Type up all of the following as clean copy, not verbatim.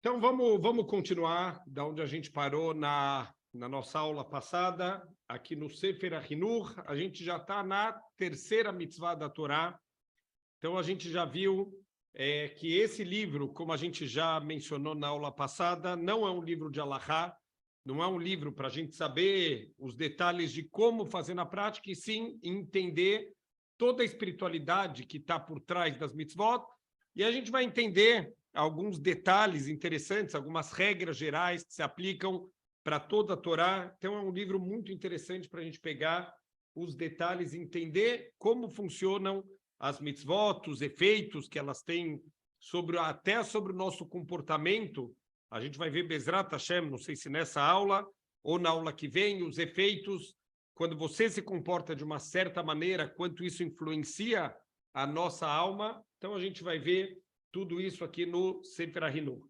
Então, vamos continuar da onde a gente parou na nossa aula passada, aqui no Sefer HaChinuch. A gente já está na terceira mitzvah da Torá. Então, a gente já viu que esse livro, como a gente já mencionou na aula passada, não é um livro de Halachá, não é um livro para a gente saber os detalhes de como fazer na prática, e sim entender toda a espiritualidade que está por trás das mitzvot. E a gente vai entender alguns detalhes interessantes, algumas regras gerais que se aplicam para toda a Torá. Então, é um livro muito interessante para a gente pegar os detalhes e entender como funcionam as mitzvot, os efeitos que elas têm até sobre o nosso comportamento. A gente vai ver Bezrat Hashem, não sei se nessa aula ou na aula que vem, os efeitos, quando você se comporta de uma certa maneira, quanto isso influencia a nossa alma. Então, a gente vai ver tudo isso aqui no Sefer HaChinuch.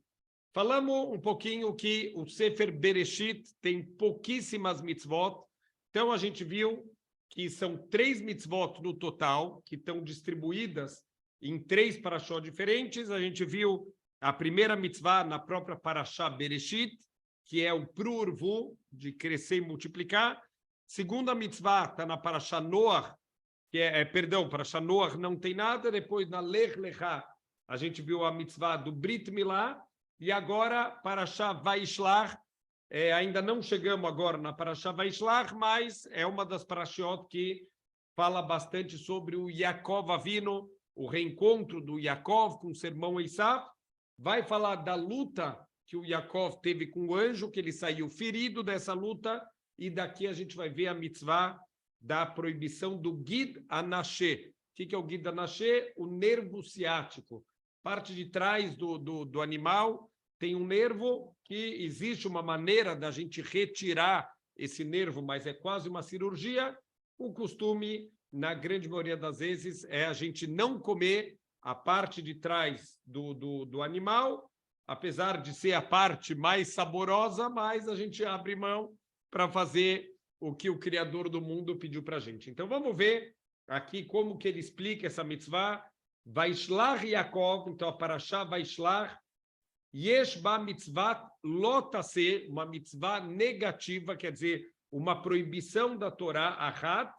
Falamos um pouquinho que o Sefer Bereshit tem pouquíssimas mitzvot. Então, a gente viu que são 3 mitzvot no total, que estão distribuídas em 3 parashot diferentes. A gente viu a primeira mitzvah na própria parashá Bereshit, que é o Prurvu, de crescer e multiplicar. Segunda mitzvah está na parashá Noach, que parashá Noach não tem nada. Depois, na Lech Lechá, a gente viu a mitzvah do Brit Milá, e agora, parashá Vaishlach, ainda não chegamos agora na parashá Vaishlach, mas é uma das parashot que fala bastante sobre o Yaakov Avinu, o reencontro do Yaakov com o seu irmão Esav. Vai falar da luta que o Yaakov teve com o anjo, que ele saiu ferido dessa luta, e daqui a gente vai ver a mitzvah da proibição do Gid Anashé. O que é o Gid Anashé? O nervo ciático. Parte de trás do animal tem um nervo que existe uma maneira da gente retirar esse nervo, mas é quase uma cirurgia. O costume, na grande maioria das vezes, é a gente não comer a parte de trás do animal, apesar de ser a parte mais saborosa, mas a gente abre mão para fazer o que o Criador do mundo pediu para a gente. Então, vamos ver aqui como que ele explica essa mitzvah. Vaishlach Yaakov, então a parashá Vaishlach, Yesh ba mitzvah lotase, uma mitzvah negativa, quer dizer, uma proibição da Torá, Achat,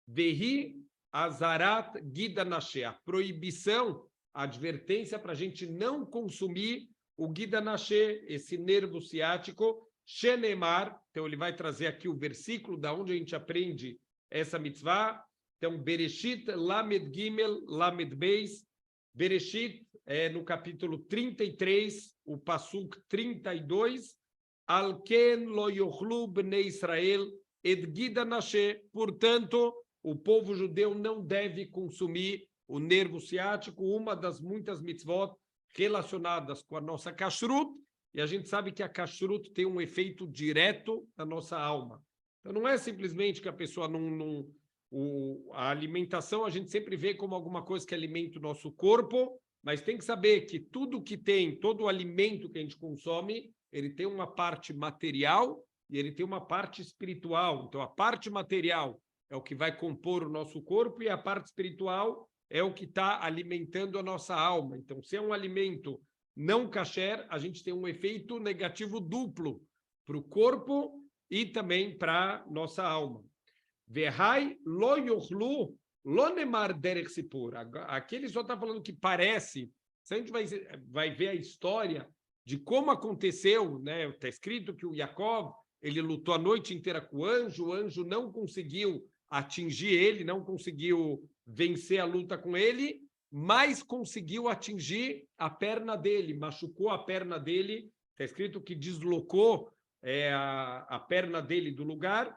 Vehi Azarat Gidanashé, a proibição, a advertência para a gente não consumir o Gidanashé, esse nervo ciático, Shenemar. Então ele vai trazer aqui o versículo da onde a gente aprende essa mitzvah. Então, Bereshit, Lamed Gimel, Lamed Beis. Bereshit, no capítulo 33, o Passuk 32. Alken lo yochlu bnei Israel et gidanashé. Portanto, o povo judeu não deve consumir o nervo ciático, uma das muitas mitzvot relacionadas com a nossa kashrut. E a gente sabe que a kashrut tem um efeito direto na nossa alma. Então, não é simplesmente que a pessoa a alimentação a gente sempre vê como alguma coisa que alimenta o nosso corpo, mas tem que saber que tudo que tem, todo o alimento que a gente consome, ele tem uma parte material e ele tem uma parte espiritual. Então, a parte material é o que vai compor o nosso corpo e a parte espiritual é o que está alimentando a nossa alma. Então, se é um alimento não kasher, a gente tem um efeito negativo duplo para o corpo e também para a nossa alma. Verhai lo yochlu lo nemar derech sipur. Aqui ele só está falando que parece. Se a gente vai ver a história de como aconteceu, né? Está escrito que o Yaakov, ele lutou a noite inteira com o anjo não conseguiu atingir ele, não conseguiu vencer a luta com ele, mas conseguiu atingir a perna dele, machucou a perna dele. Está escrito que deslocou a perna dele do lugar,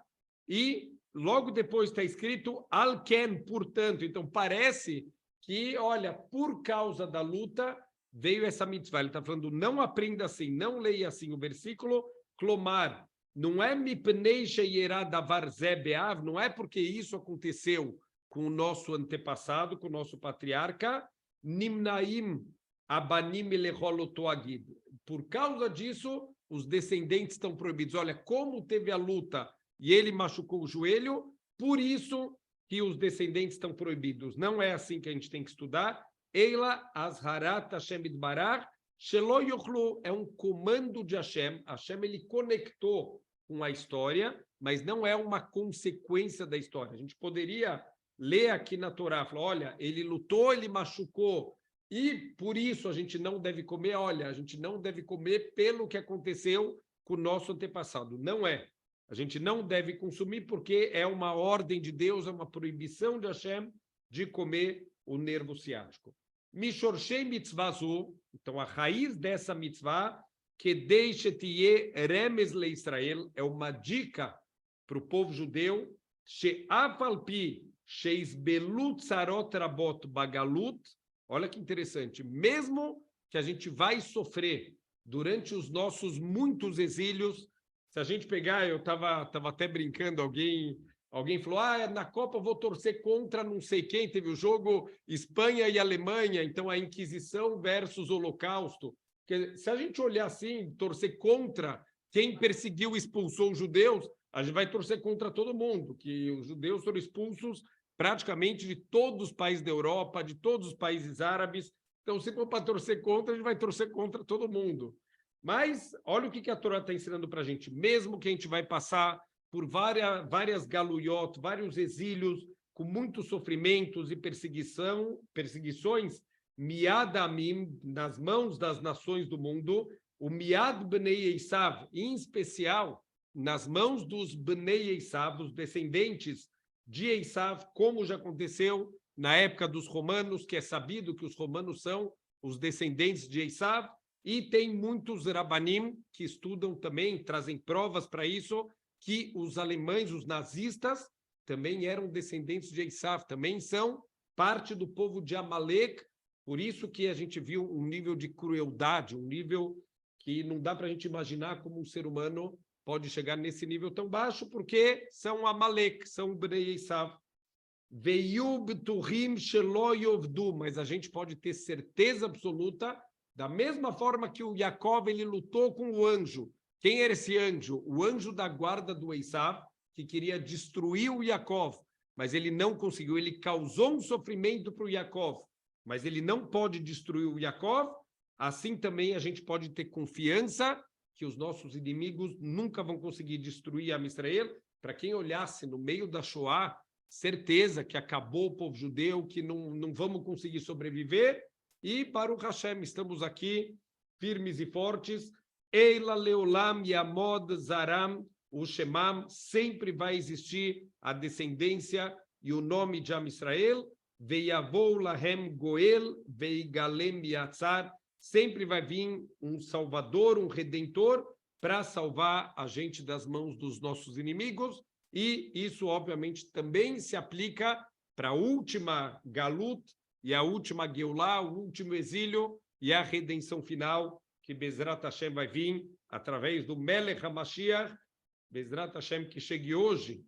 e logo depois está escrito Alken, portanto. Então, parece que, olha, por causa da luta, veio essa mitzvah. Ele está falando, não aprenda assim, não leia assim. O versículo, Klomar, não é mipnei sheyerá davar zé be'av, não é porque isso aconteceu com o nosso antepassado, com o nosso patriarca, nimnaim abanim elechol agid. Por causa disso, os descendentes estão proibidos. Olha, como teve a luta e ele machucou o joelho, por isso que os descendentes estão proibidos. Não é assim que a gente tem que estudar. Eila azharat Hashem idbarach Shelo yochlu é um comando de Hashem. Hashem ele conectou com a história, mas não é uma consequência da história. A gente poderia ler aqui na Torá, falar, olha, ele lutou, ele machucou, e por isso a gente não deve comer. Olha, a gente não deve comer pelo que aconteceu com o nosso antepassado. Não é. A gente não deve consumir porque é uma ordem de Deus, é uma proibição de Hashem de comer o nervo ciático. Mishorshei mitzvazu, então a raiz dessa mitzvah, que deixe tie remes le Israel, é uma dica para o povo judeu, she'afalpi sheisbelut sarot rabot bagalut. Olha que interessante, mesmo que a gente vai sofrer durante os nossos muitos exílios, se a gente pegar, eu estava até brincando, alguém falou, na Copa eu vou torcer contra não sei quem, teve o jogo Espanha e Alemanha, então a Inquisição versus o Holocausto. Porque se a gente olhar assim, torcer contra quem perseguiu e expulsou os judeus, a gente vai torcer contra todo mundo, que os judeus foram expulsos praticamente de todos os países da Europa, de todos os países árabes. Então, se for para torcer contra, a gente vai torcer contra todo mundo. Mas olha o que a Torá está ensinando para a gente. Mesmo que a gente vai passar por várias galuyot, vários exílios, com muitos sofrimentos e perseguições, miad amim, nas mãos das nações do mundo, o miad bnei Esav, em especial, nas mãos dos bnei Esav, os descendentes de Esav, como já aconteceu na época dos romanos, que é sabido que os romanos são os descendentes de Esav, e tem muitos rabanim que estudam também, trazem provas para isso, que os alemães, os nazistas, também eram descendentes de Esav, também são parte do povo de Amalek. Por isso que a gente viu um nível de crueldade, um nível que não dá para a gente imaginar como um ser humano pode chegar nesse nível tão baixo, porque são Amalek, são Bnei Esav. Mas a gente pode ter certeza absoluta, da mesma forma que o Yaakov ele lutou com o anjo. Quem era esse anjo? O anjo da guarda do Esav, que queria destruir o Yaakov, mas ele não conseguiu. Ele causou um sofrimento para o Yaakov, mas ele não pode destruir o Yaakov. Assim também a gente pode ter confiança que os nossos inimigos nunca vão conseguir destruir a Israel. Para quem olhasse no meio da Shoah, certeza que acabou o povo judeu, que não vamos conseguir sobreviver. E Baruch Hashem, estamos aqui firmes e fortes. Eila leolam yamod zaram ushemam, sempre vai existir a descendência e o nome de Am Israel. Veyavou lahem goel veigalem yatzar, sempre vai vir um salvador, um redentor, para salvar a gente das mãos dos nossos inimigos. E isso, obviamente, também se aplica para a última galut, e a última Geulah, o último exílio, e a redenção final, que Bezrat Hashem vai vir através do Melech HaMashiach, Bezrat Hashem, que chegue hoje.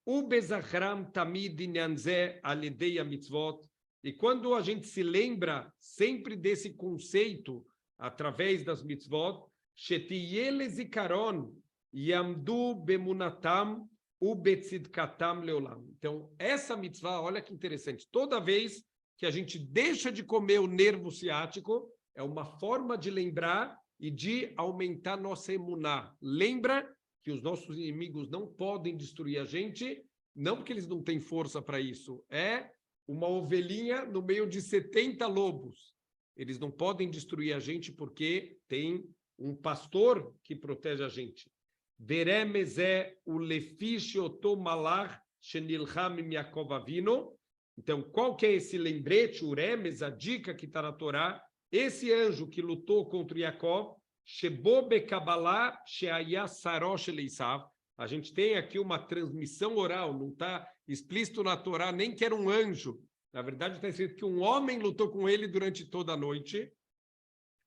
O Bezachram Tamid Inyanzeh Alidei Mitzvot. E quando a gente se lembra sempre desse conceito, através das mitzvot, Shetiyele Zikaron Yamdu Bemunatam Ubetzidkatam Leolam. Então, essa mitzvah, olha que interessante, toda vez que a gente deixa de comer o nervo ciático, é uma forma de lembrar e de aumentar nossa emuná. Lembra que os nossos inimigos não podem destruir a gente, não porque eles não têm força para isso, é uma ovelhinha no meio de 70 lobos. Eles não podem destruir a gente porque tem um pastor que protege a gente. Veremezé o lefish otomalach shenilcham im Yaakov Avinu. Então, qual que é esse lembrete, o remes, a dica que está na Torá? Esse anjo que lutou contra Yaakov, Shebo Bekabalah Sheaya Sarosh Leisav. A gente tem aqui uma transmissão oral, não está explícito na Torá nem que era um anjo. Na verdade, está escrito que um homem lutou com ele durante toda a noite.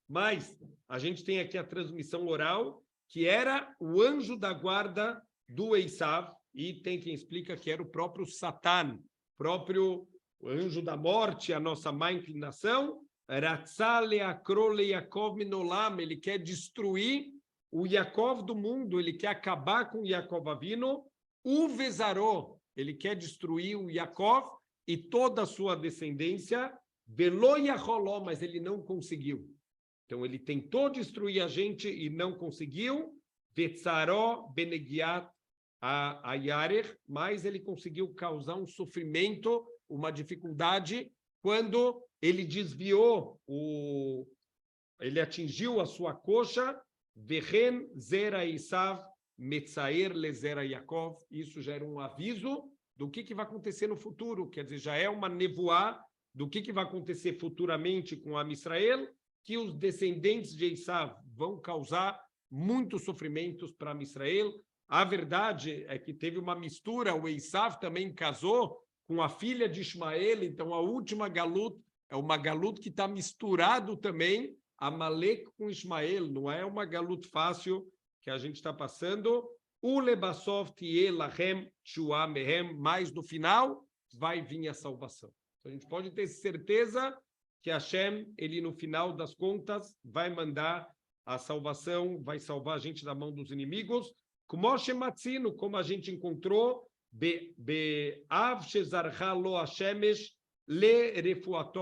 Mas a gente tem aqui a transmissão oral, que era o anjo da guarda do Esav, e tem quem explica que era o próprio Satan, próprio anjo da morte, a nossa má inclinação. Ele quer destruir o Yaakov do mundo, ele quer acabar com o Yaakov Avinu. O Vezaró, ele quer destruir o Yaakov e toda a sua descendência. Velo Yaholó, mas ele não conseguiu. Então, ele tentou destruir a gente e não conseguiu. Vetzaró benegiat a Yarer, mas ele conseguiu causar um sofrimento, uma dificuldade, quando ele desviou, ele atingiu a sua coxa, Vehen zera Isav metzaer lezera Yaakov. Isso já era um aviso do que vai acontecer no futuro, quer dizer, já é uma nevoá do que vai acontecer futuramente com a Israel, que os descendentes de Isav vão causar muitos sofrimentos para Israel. A verdade é que teve uma mistura, o Esav também casou com a filha de Ismael, então a última galut é uma galut que está misturado também, Amalek com Ismael, não é uma galut fácil que a gente está passando. O Lebasov Tielahem Shua Mehem, mas no final vai vir a salvação. Então, a gente pode ter certeza que Hashem, ele no final das contas, vai mandar a salvação, vai salvar a gente da mão dos inimigos, como a gente encontrou,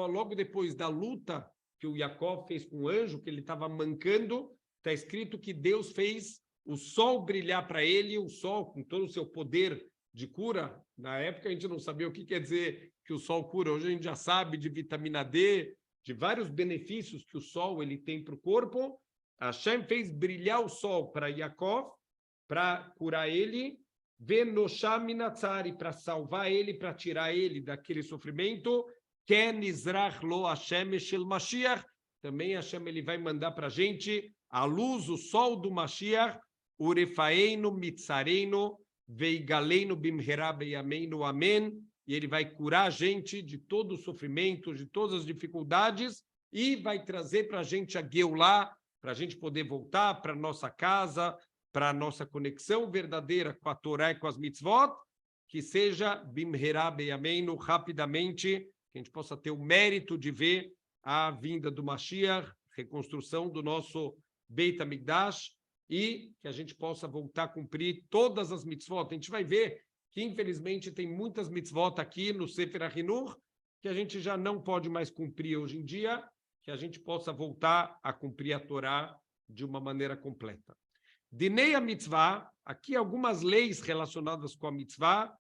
logo depois da luta que o Jacob fez com o anjo, que ele estava mancando, está escrito que Deus fez o sol brilhar para ele, o sol com todo o seu poder de cura. Na época a gente não sabia o que quer dizer que o sol cura, hoje a gente já sabe de vitamina D, de vários benefícios que o sol ele tem para o corpo. Hashem fez brilhar o sol para Jacob, para curar ele, para salvar ele, para tirar ele daquele sofrimento. Também Hashem ele vai mandar para a gente a luz, o sol do Mashiach, Urefaeinu, Mitzareinu, Veigaleinu, Bimhera, Beyameinu, Amém. E ele vai curar a gente de todo o sofrimento, de todas as dificuldades, e vai trazer para a gente a Geulah, para a gente poder voltar para a nossa casa, para a nossa conexão verdadeira com a Torá e com as mitzvot, que seja Bimhera Beyameinu, rapidamente, que a gente possa ter o mérito de ver a vinda do Mashiach, reconstrução do nosso Beit HaMikdash, e que a gente possa voltar a cumprir todas as mitzvot. A gente vai ver que, infelizmente, tem muitas mitzvot aqui no Sefer HaChinuch que a gente já não pode mais cumprir hoje em dia, que a gente possa voltar a cumprir a Torá de uma maneira completa. Dinei a mitzvah, aqui algumas leis relacionadas com a mitzvah.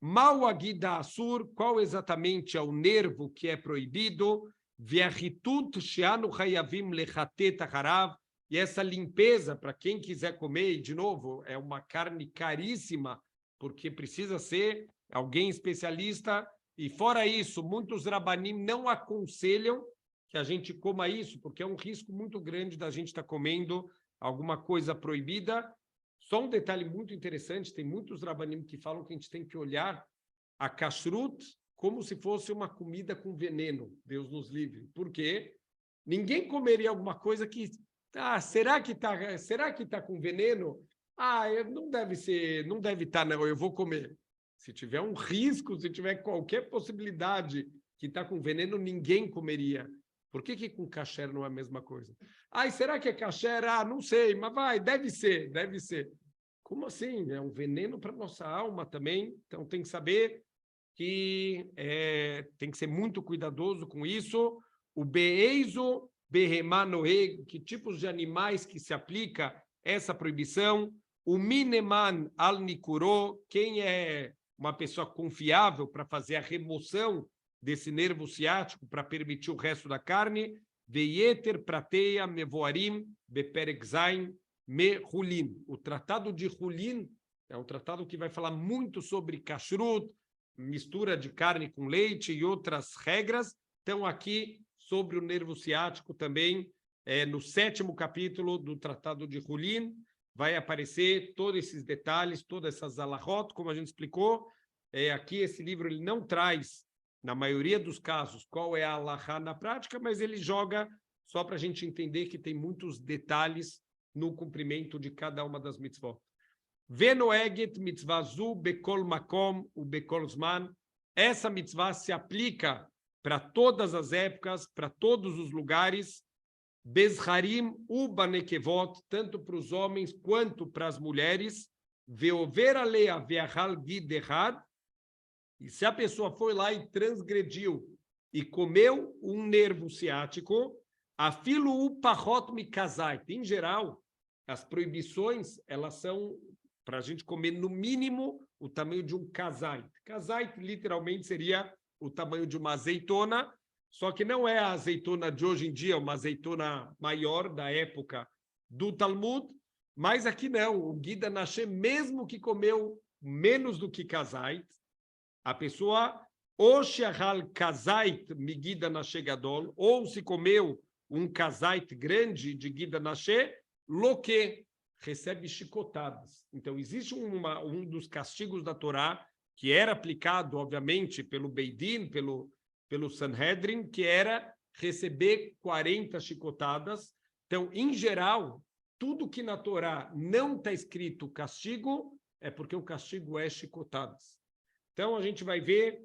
Mal agida asur, qual exatamente é o nervo que é proibido? Viachitut sheanu hayavim lechatet harav, e essa limpeza, para quem quiser comer, e de novo, é uma carne caríssima, porque precisa ser alguém especialista, e fora isso, muitos rabanim não aconselham que a gente coma isso, porque é um risco muito grande da gente estar comendo alguma coisa proibida. Só um detalhe muito interessante, tem muitos rabanim que falam que a gente tem que olhar a kashrut como se fosse uma comida com veneno, Deus nos livre. Por quê? Ninguém comeria alguma coisa que... será que tá com veneno? Não deve ser, não deve estar, não, eu vou comer. Se tiver um risco, se tiver qualquer possibilidade que está com veneno, ninguém comeria. Por que com kasher não é a mesma coisa? Será que é kasher? Não sei, mas deve ser, deve ser. Como assim? É um veneno para nossa alma também, então tem que saber que tem que ser muito cuidadoso com isso. O beeizo, behemanoeg, que tipos de animais que se aplica essa proibição? O mineman al nikuro, quem é uma pessoa confiável para fazer a remoção desse nervo ciático para permitir o resto da carne? Veieter prateia mevoarim beperek zain me Hulin. O tratado de Hulin é um tratado que vai falar muito sobre kashrut, mistura de carne com leite e outras regras. Então, aqui, sobre o nervo ciático também, no 7º capítulo do tratado de Hulin, vai aparecer todos esses detalhes, todas essas alahot, como a gente explicou. Aqui, esse livro ele não traz, na maioria dos casos, qual é a alahá na prática, mas ele joga só para a gente entender que tem muitos detalhes no cumprimento de cada uma das mitzvot. Venoeget mitzvah zu bekol makom u bekol zman. Essa mitzvah se aplica para todas as épocas, para todos os lugares. Bezharim u banekevot, tanto para os homens quanto para as mulheres. Veover alea veahal gidehad. E se a pessoa foi lá e transgrediu e comeu um nervo ciático, Afilo u pachot mikazait. Em geral, as proibições, elas são para a gente comer, no mínimo, o tamanho de um kazait. Kazait, literalmente, seria o tamanho de uma azeitona, só que não é a azeitona de hoje em dia, uma azeitona maior da época do Talmud, mas aqui não. O Gida Nashe, mesmo que comeu menos do que kazait, a pessoa, ou shehal kazait migida Nashe gadol, ou se comeu um kazait grande de Gida Nashe, loque, recebe chicotadas. Então, existe um dos castigos da Torá, que era aplicado, obviamente, pelo Beidin, pelo Sanhedrin, que era receber 40 chicotadas. Então, em geral, tudo que na Torá não está escrito castigo, é porque o castigo é chicotadas. Então, a gente vai ver,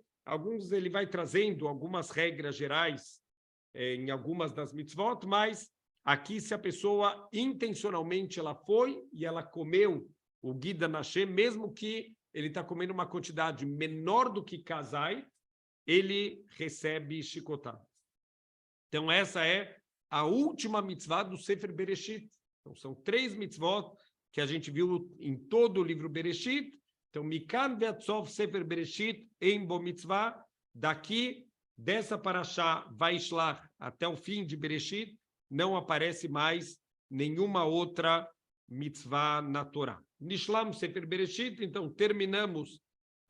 ele vai trazendo algumas regras gerais em algumas das mitzvot, mas aqui, se a pessoa intencionalmente ela foi e ela comeu o Gida Nashe, mesmo que ele está comendo uma quantidade menor do que kazait, ele recebe chicotadas. Então, essa é a última mitzvah do Sefer Bereshit. Então, são 3 mitzvot que a gente viu em todo o livro Bereshit. Então, Mikan ve'atzov Sefer Bereshit em bo mitzvah, daqui, dessa parashá Vaishlach até o fim de Bereshit, não aparece mais nenhuma outra mitzvah na Torá. Nishlam Sefer Bereshit, então terminamos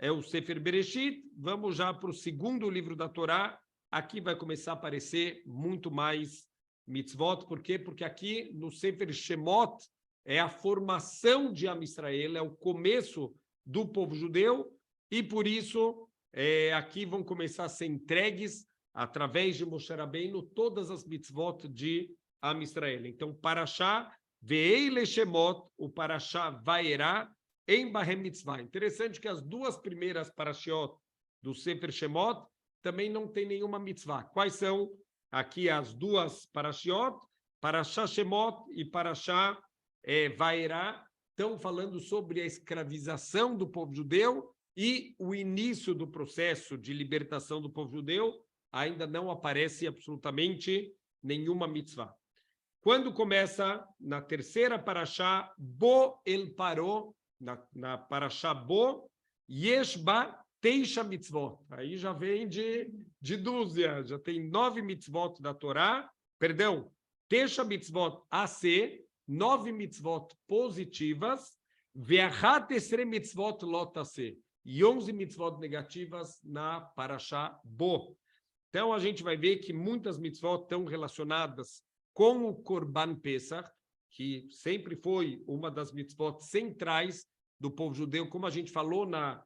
o Sefer Bereshit, vamos já para o segundo livro da Torá. Aqui vai começar a aparecer muito mais mitzvot. Por quê? Porque aqui no Sefer Shemot é a formação de Am Israel, é o começo do povo judeu, e por isso aqui vão começar a ser entregues através de Moshe Rabbeinu todas as mitzvot de Am Israel. Então, Parashá Ve'ei Shemot, o Parashá Vaerá, em Bahem Mitzvah. Interessante que as 2 primeiras parashiot do Sefer Shemot também não tem nenhuma mitzvah. Quais são aqui as 2 parashiot? Parashá Shemot e Parashá Vaerá estão falando sobre a escravização do povo judeu e o início do processo de libertação do povo judeu. Ainda não aparece absolutamente nenhuma mitzvah. Quando começa na terceira parashá, Bo El Paró, na parashá Bo, Yeshba Teisha Mitzvot. Aí já vem de dúzia, já tem 9 mitzvot da Torá, perdão, Teisha Mitzvot AC, 9 mitzvot positivas, Ve'achat Esre Mitzvot Lot AC, e 11 mitzvot negativas na parashá Bo. Então, a gente vai ver que muitas mitzvot estão relacionadas com o Korban Pesach, que sempre foi uma das mitzvot centrais do povo judeu, como a gente falou na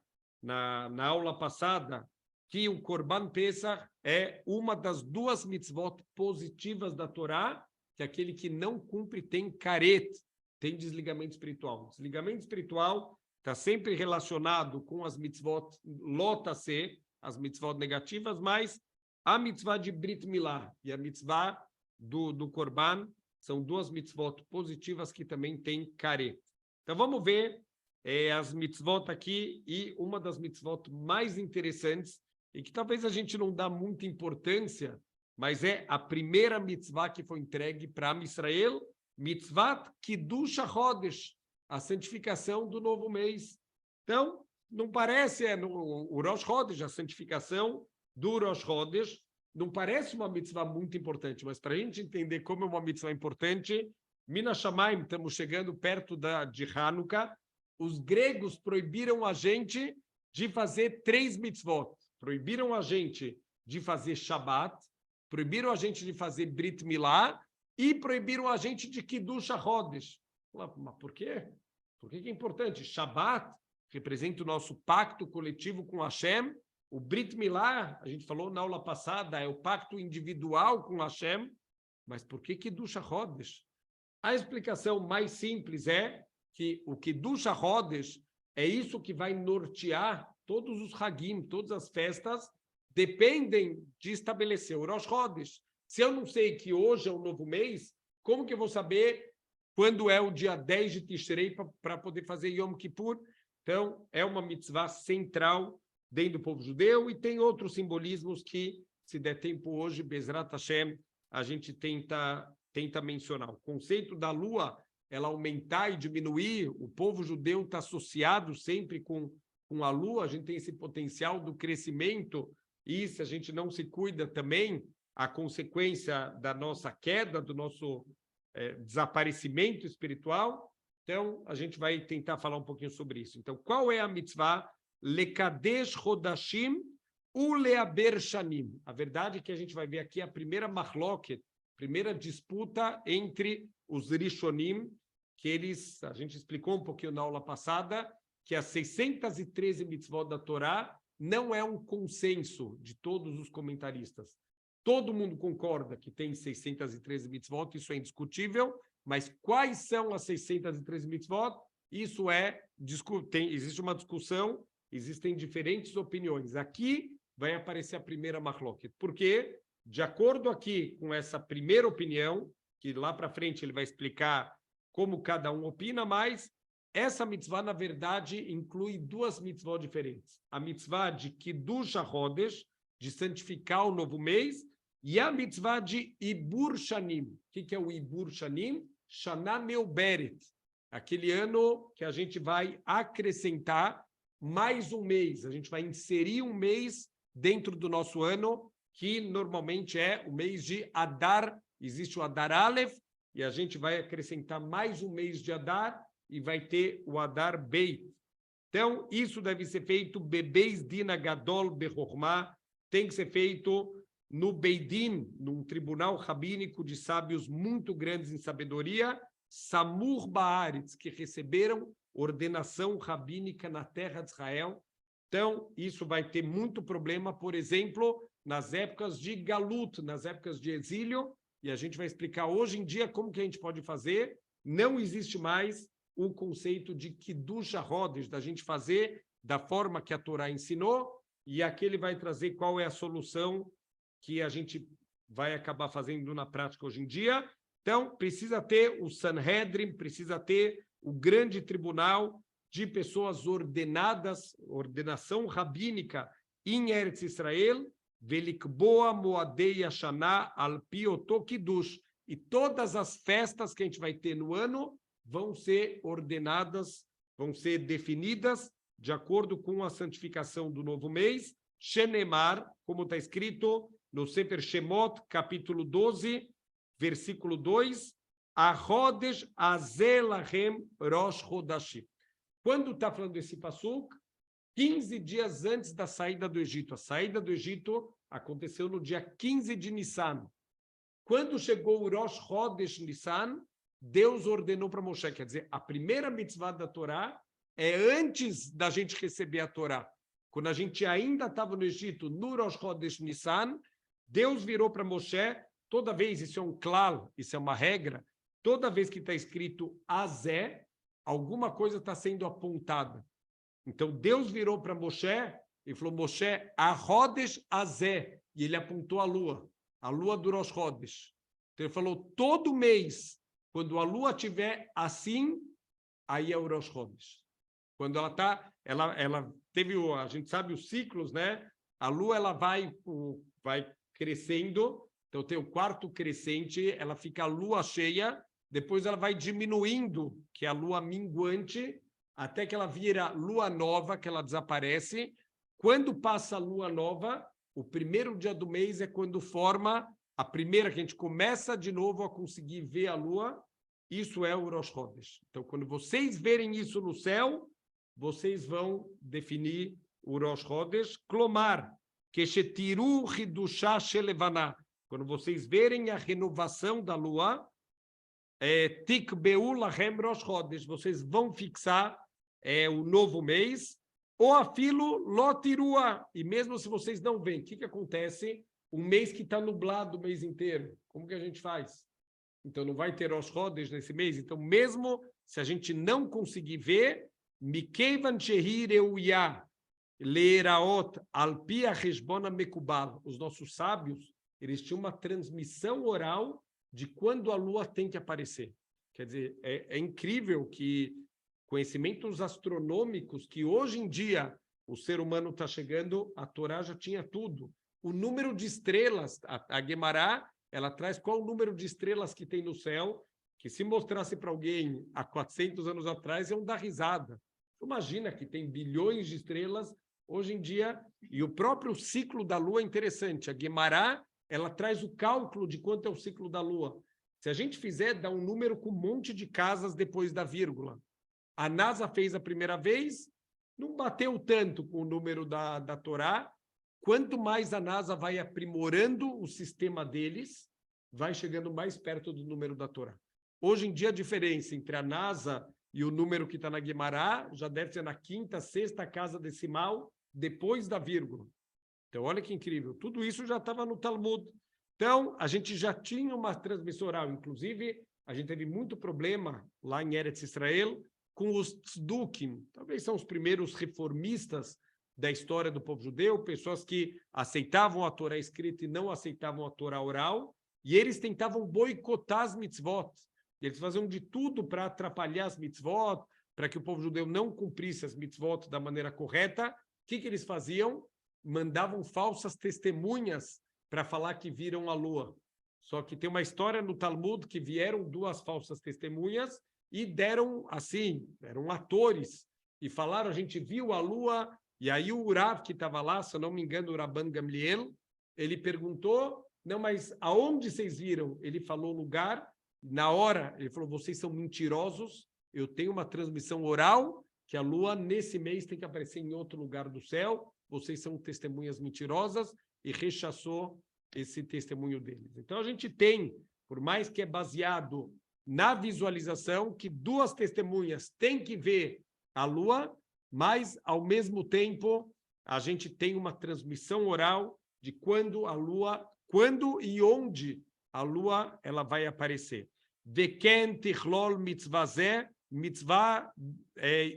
aula passada, que o Korban Pesach é uma das 2 mitzvot positivas da Torá, que aquele que não cumpre tem caret, tem desligamento espiritual. Desligamento espiritual está sempre relacionado com as mitzvot lotase, as mitzvot negativas, mas a mitzvah de Brit Milá e a mitzvah do Korban são 2 mitzvot positivas que também tem caret. Então, vamos ver as mitzvot aqui, e uma das mitzvot mais interessantes, e que talvez a gente não dá muita importância, mas é a primeira mitzvah que foi entregue para Am Israel, mitzvat Kiddush HaChodesh, a santificação do novo mês. Então, não parece, o Rosh Chodesh, a santificação do Rosh Chodesh, não parece uma mitzvah muito importante, mas para a gente entender como é uma mitzvah importante, Minas Shamayim, estamos chegando perto de Hanukkah, os gregos proibiram a gente de fazer 3 mitzvot. Proibiram a gente de fazer Shabbat, proibiram a gente de fazer Brit Milá e proibiram a gente de Kiddush HaChodesh. Mas por quê? Por que é importante? Shabbat representa o nosso pacto coletivo com Hashem. O Brit Milá, a gente falou na aula passada, é o pacto individual com Hashem. Mas por que Kiddush HaChodesh? A explicação mais simples é que o Kiddush HaChodesh é isso que vai nortear todos os Hagim, todas as festas, dependem de estabelecer o Rosh Chodesh. Se eu não sei que hoje é um novo mês, como que eu vou saber quando é o dia 10 de Tishrei para poder fazer Yom Kippur? Então, é uma mitzvah central dentro do povo judeu, e tem outros simbolismos que, se der tempo hoje, Bezrat Hashem, a gente tenta mencionar. O conceito da lua, ela aumentar e diminuir, o povo judeu está associado sempre com a lua, a gente tem esse potencial do crescimento, e se a gente não se cuida também, a consequência da nossa queda, do nosso desaparecimento espiritual. Então, a gente vai tentar falar um pouquinho sobre isso. Então, qual é a mitzvah? Lekadesh Rodashim Uleaber Shanim. A verdade é que a gente vai ver aqui a primeira mahloket, primeira disputa entre os Rishonim, que a gente explicou um pouquinho na aula passada, que as 613 mitzvot da Torá não é um consenso de todos os comentaristas. Todo mundo concorda que tem 613 mitzvot, isso é indiscutível, mas quais são as 613 mitzvot? Isso existe uma discussão, existem diferentes opiniões. Aqui vai aparecer a primeira mahloket, porque, de acordo aqui com essa primeira opinião, que lá para frente ele vai explicar como cada um opina, mas essa mitzvah, na verdade, inclui duas mitzvot diferentes. A mitzvah de Kiddush HaChodesh, de santificar o novo mês, e a mitzvah de Ibur Shanim. O que é o Ibur Shanim? Shana Meuberet. Aquele ano que a gente vai acrescentar mais um mês. A gente vai inserir um mês dentro do nosso ano, que normalmente é o mês de Adar. Existe o Adar Aleph, e a gente vai acrescentar mais um mês de Adar, e vai ter o Adar Beit. Então, isso deve ser feito Bebeis Dina Gadol Bechormá, tem que ser feito no Beidin, num tribunal rabínico de sábios muito grandes em sabedoria, Samur Baaretz, que receberam ordenação rabínica na terra de Israel. Então, isso vai ter muito problema, por exemplo, nas épocas de Galut, nas épocas de exílio, e a gente vai explicar hoje em dia como que a gente pode fazer. Não existe mais o conceito de Kiddush HaChodesh, da gente fazer da forma que a Torá ensinou, e aqui ele vai trazer qual é a solução que a gente vai acabar fazendo na prática hoje em dia. Então, precisa ter o Sanhedrin, precisa ter o grande tribunal de pessoas ordenadas, ordenação rabínica em Eretz Israel, Velikboa Moadei Hashanah Alpi Oto Kiddush. E todas as festas que a gente vai ter no ano vão ser ordenadas, vão ser definidas de acordo com a santificação do novo mês. Shenemar, como está escrito no Sefer Shemot, capítulo 12, versículo 2, Achodesh Azelahem Rosh Chodashim. Quando está falando desse passuk, 15 dias antes da saída do Egito. A saída do Egito aconteceu no dia 15 de Nissan. Quando chegou o Rosh Chodesh Nissan, Deus ordenou para Moshe, quer dizer, a primeira mitzvah da Torá é antes da gente receber a Torá. Quando a gente ainda estava no Egito, no Rosh Chodesh Nissan, Deus virou para Moshe, toda vez, isso é um klal, isso é uma regra, toda vez que está escrito Azé, alguma coisa está sendo apontada. Então, Deus virou para Moshe e falou, Moshe, Achodesh Azé, e ele apontou a lua do Rosh Chodesh. Então, ele falou, todo mês, quando a lua estiver assim, aí é o Rosh Chodesh. Quando ela está, ela teve, a gente sabe os ciclos, né? A lua, ela vai crescendo, então tem o quarto crescente, ela fica a lua cheia, depois ela vai diminuindo, que é a lua minguante, até que ela vira lua nova, que ela desaparece. Quando passa a lua nova, o primeiro dia do mês é quando forma a primeira, que a gente começa de novo a conseguir ver a lua, isso é o Rosh Chodesh. Então, quando vocês verem isso no céu, vocês vão definir o Rosh Chodesh, Klomar, Keshetiru Hidushah Shelevaná. Quando vocês verem a renovação da lua, Tikbeu Lahem Rosh Chodesh, vocês vão fixar o novo mês, ou a filo Lotirua, e mesmo se vocês não veem, o que acontece? Um mês que está nublado o mês inteiro, como que a gente faz? Então, não vai ter Rosh Chodesh nesse mês, então mesmo se a gente não conseguir ver, Mikeivan Shehir Euya, Leeraot, Alpia Reshbona Mekubal, os nossos sábios, eles tinham uma transmissão oral de quando a lua tem que aparecer. Quer dizer, é incrível que conhecimentos astronômicos que hoje em dia o ser humano está chegando, a Torá já tinha tudo. O número de estrelas, a Guemará, ela traz qual o número de estrelas que tem no céu, que se mostrasse para alguém há 400 anos atrás, iam dar risada. Imagina que tem bilhões de estrelas hoje em dia, e o próprio ciclo da Lua é interessante. A Guemará, ela traz o cálculo de quanto é o ciclo da Lua. Se a gente fizer, dá um número com um monte de casas depois da vírgula. A NASA fez a primeira vez, não bateu tanto com o número da Torá. Quanto mais a NASA vai aprimorando o sistema deles, vai chegando mais perto do número da Torá. Hoje em dia, a diferença entre a NASA e o número que está na Guemará já deve ser na quinta, sexta casa decimal, depois da vírgula. Então, olha que incrível. Tudo isso já estava no Talmud. Então, a gente já tinha uma transmissão oral. Inclusive, a gente teve muito problema lá em Eretz Israel com os tzdukim. Talvez são os primeiros reformistas da história do povo judeu, pessoas que aceitavam a Torá escrita e não aceitavam a Torá oral, e eles tentavam boicotar as mitzvot. Eles faziam de tudo para atrapalhar as mitzvot, para que o povo judeu não cumprisse as mitzvot da maneira correta. O que eles faziam? Mandavam falsas testemunhas para falar que viram a lua. Só que tem uma história no Talmud que vieram duas falsas testemunhas e deram, assim, eram atores, e falaram, a gente viu a lua, e aí o Urav que estava lá, se eu não me engano, o Rabban Gamliel, ele perguntou, não, mas aonde vocês viram? Ele falou lugar. Na hora, ele falou, vocês são mentirosos, eu tenho uma transmissão oral, que a lua, nesse mês, tem que aparecer em outro lugar do céu, vocês são testemunhas mentirosas, e rechaçou esse testemunho deles. Então, a gente tem, por mais que é baseado na visualização, que duas testemunhas têm que ver a lua, mas, ao mesmo tempo, a gente tem uma transmissão oral de quando a lua, quando e onde a lua ela vai aparecer. Veken tichlol mitzvah mitzvah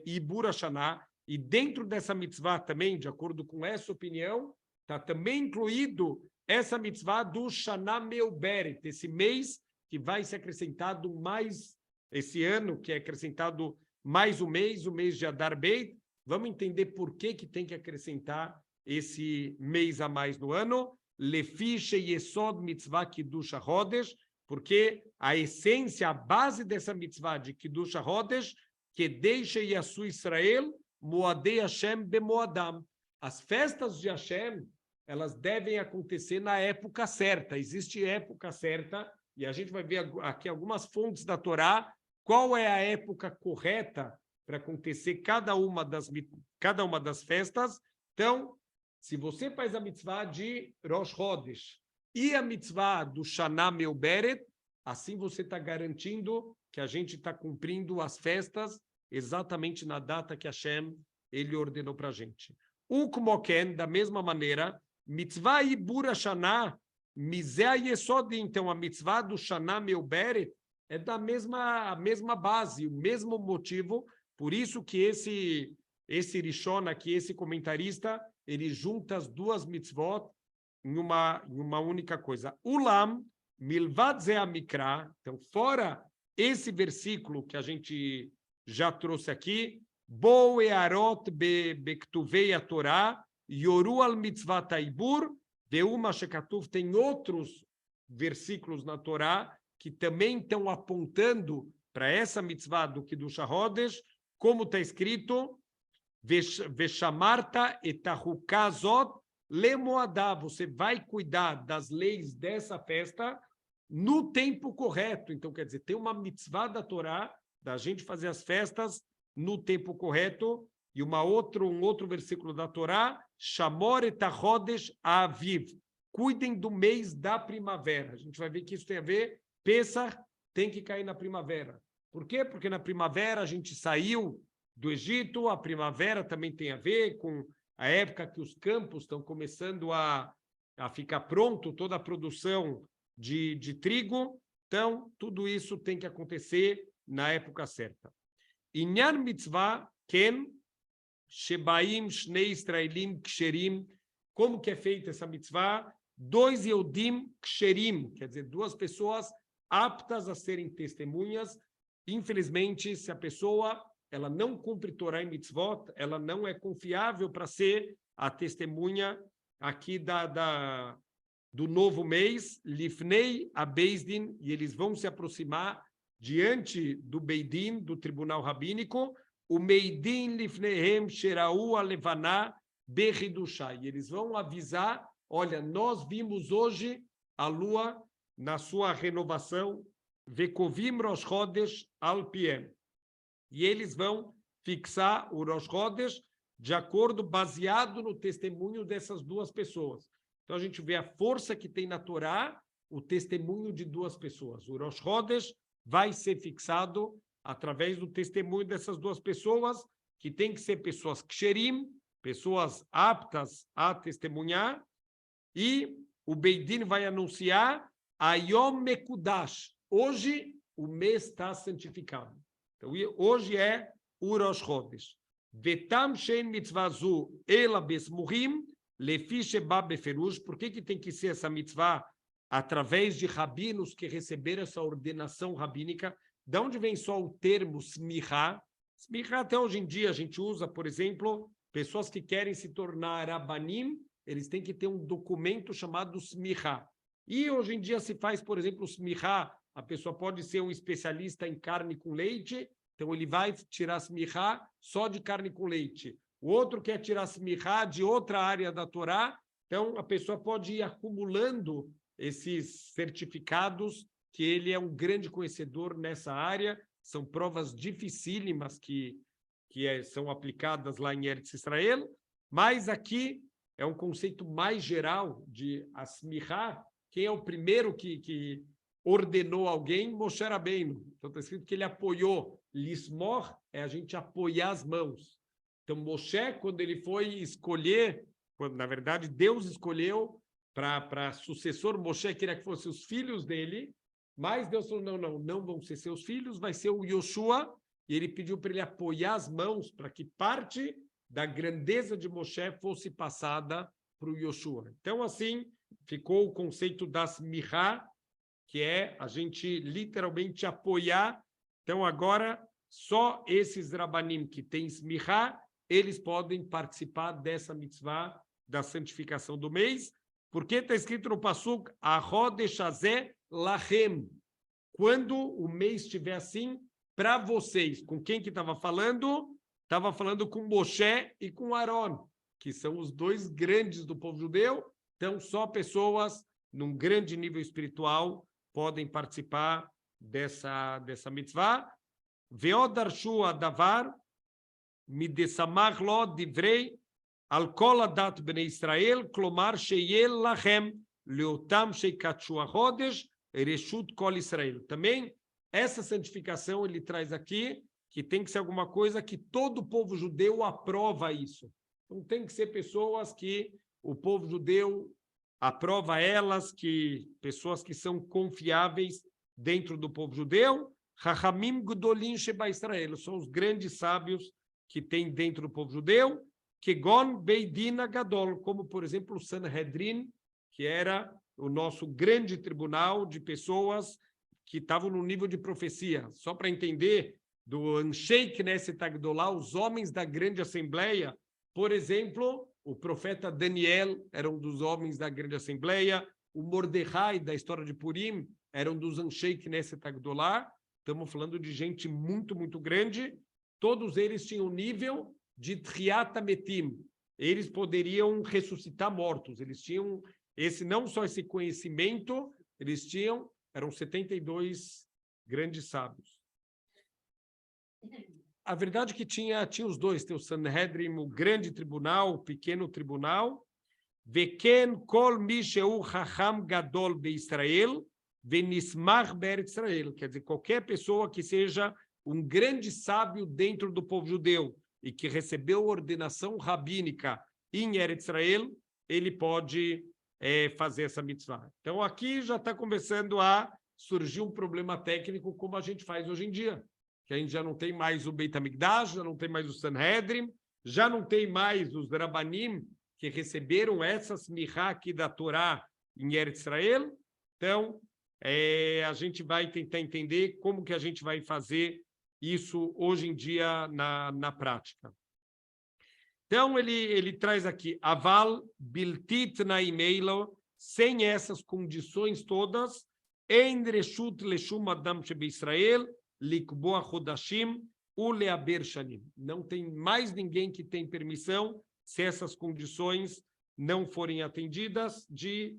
ibur hashanah, e dentro dessa mitzvah também, de acordo com essa opinião, está também incluído essa mitzvah do Shana Meuberet, esse mês que vai ser acrescentado mais, esse ano que é acrescentado mais um mês de Adar Beit. Vamos entender por que tem que acrescentar esse mês a mais no ano. Lefi sheyesod mitzvah kiddush hachodesh, porque a essência, a base dessa mitzvah de Kiddush HaChodesh, que deixa Yasu Israel, Moadei Hashem bemoadam. As festas de Hashem, elas devem acontecer na época certa. Existe época certa, e a gente vai ver aqui algumas fontes da Torá, qual é a época correta para acontecer cada uma das festas. Então, se você faz a mitzvah de Rosh Chodesh, e a mitzvah do Shana Meuberet, assim você está garantindo que a gente está cumprindo as festas exatamente na data que Hashem ele ordenou para a gente. O Kmoken, da mesma maneira, mitzvah Ibur Hashanah, Mizeh Yesod, então a mitzvah do Shana Meuberet é da mesma base, o mesmo motivo, por isso que esse Rishon aqui, esse comentarista, ele junta as duas mitzvot em uma única coisa. Ulam, milvad ze amikra, então, fora esse versículo que a gente já trouxe aqui, bo earot bektuvei a Torá, yoru al mitzvah taibur, veuma shekatuv, tem outros versículos na Torá que também estão apontando para essa mitzvah do Kiddush HaChodesh, como está escrito, veshamarta etahukazot lemoadá, você vai cuidar das leis dessa festa no tempo correto. Então, quer dizer, tem uma mitzvah da Torá, da gente fazer as festas no tempo correto, e um outro versículo da Torá, Shamor et HaChodesh Aviv, cuidem do mês da primavera. A gente vai ver que isso tem a ver, Pesach tem que cair na primavera. Por quê? Porque na primavera a gente saiu do Egito, a primavera também tem a ver com a época que os campos estão começando a ficar pronto, toda a produção de trigo. Então, tudo isso tem que acontecer na época certa. Inyan mitzvah ken shebaim shnei israelim ksherim. Como que é feita essa mitzvah? 2 Yehudim ksherim, quer dizer, 2 pessoas aptas a serem testemunhas. Infelizmente, se a pessoa ela não cumpre Torá e mitzvot, ela não é confiável para ser a testemunha aqui do novo mês, Lifnei a Beis-Din, e eles vão se aproximar diante do Beidin, do tribunal rabínico, o Meidin Lifnehem Sherau Alevaná Berridushai. E eles vão avisar, olha, nós vimos hoje a lua na sua renovação, Vekovim Rosh Chodesh Al Piem. E eles vão fixar o Rosh Chodesh de acordo, baseado no testemunho dessas duas pessoas. Então, a gente vê a força que tem na Torá, o testemunho de duas pessoas. O Rosh Chodesh vai ser fixado através do testemunho dessas duas pessoas, que tem que ser pessoas ksherim, pessoas aptas a testemunhar, e o Beidin vai anunciar a Yom Mekudash. Hoje, o mês está santificado. Então, hoje é o Rosh Chodesh. Vetam shein mitzvah zu ela besmurim lefi sheba beferush. Por que tem que ser essa mitzvah? Através de rabinos que receberam essa ordenação rabínica. De onde vem só o termo smichá? Smichá, até hoje em dia, a gente usa, por exemplo, pessoas que querem se tornar rabanim, eles têm que ter um documento chamado smichá. E hoje em dia se faz, por exemplo, smichá, a pessoa pode ser um especialista em carne com leite, então ele vai tirar smichá só de carne com leite. O outro quer tirar smichá de outra área da Torá, então a pessoa pode ir acumulando esses certificados, que ele é um grande conhecedor nessa área. São provas dificílimas que são aplicadas lá em Eretz Israel, mas aqui é um conceito mais geral de asmihá. Quem é o primeiro que ordenou alguém? Moshe Rabbeinu. Então está escrito que ele apoiou. Lismor é a gente apoiar as mãos. Então Moshe, quando ele foi escolher, quando, na verdade Deus escolheu para sucessor, Moshe queria que fossem os filhos dele, mas Deus falou, não vão ser seus filhos, vai ser o Yoshua, e ele pediu para ele apoiar as mãos para que parte da grandeza de Moshe fosse passada para o Yoshua. Então, assim, ficou o conceito das mirá, que é a gente literalmente apoiar. Então, agora, só esses rabanim que têm mirá, eles podem participar dessa mitzvah da santificação do mês, porque está escrito no Pasuk, Achodesh Hazeh Lachem, quando o mês estiver assim, para vocês. Com quem que estava falando? Estava falando com Moshe e com Aaron, que são os dois grandes do povo judeu. Então, só pessoas num grande nível espiritual podem participar dessa mitzvah. Veodarshu adavar midesamach lo divrei al kol adat bnei Israel, klomar sheyel lachem leotam sheikatshu achodesh reshut kol Israel. Também essa santificação ele traz aqui que tem que ser alguma coisa que todo o povo judeu aprova isso. Então tem que ser pessoas que o povo judeu aprova elas, que pessoas que são confiáveis dentro do povo judeu. Chachamim Gdolim Sheba Israel, são os grandes sábios que tem dentro do povo judeu. Kegon Beidin Gadol, como por exemplo o Sanhedrin, que era o nosso grande tribunal de pessoas que estavam no nível de profecia. Só para entender, do Anshei Knesset Agdolá, os homens da grande assembleia, por exemplo, o profeta Daniel era um dos homens da grande assembleia, o Mordecai, da história de Purim, era um dos Anshei Knesset Agdolá. Estamos falando de gente muito, muito grande. Todos eles tinham nível de Triat Metim. Eles poderiam ressuscitar mortos. Eles tinham não só esse conhecimento, eram 72 grandes sábios. A verdade é que tinha os dois, tem o Sanhedrin, o grande tribunal, o pequeno tribunal. Veken kol mi sheu chacham gadol beIsrael, venismach be'eretz Israel. Quer dizer, qualquer pessoa que seja um grande sábio dentro do povo judeu e que recebeu ordenação rabínica em Eretz Israel, ele pode fazer essa mitzvah. Então, aqui já está começando a surgir um problema técnico, como a gente faz hoje em dia, que a gente já não tem mais o Beit HaMikdash, já não tem mais o Sanhedrin, já não tem mais os Rabanim, que receberam essas mirá aqui da Torá em Eretz Israel. Então, a gente vai tentar entender como que a gente vai fazer isso hoje em dia na prática. Então, ele traz aqui, Aval biltit naimeilo sem essas condições todas, en reshut leshum adam shebeisrael, likboa chodashim, uleaber shanim. Não tem mais ninguém que tem permissão, se essas condições não forem atendidas, de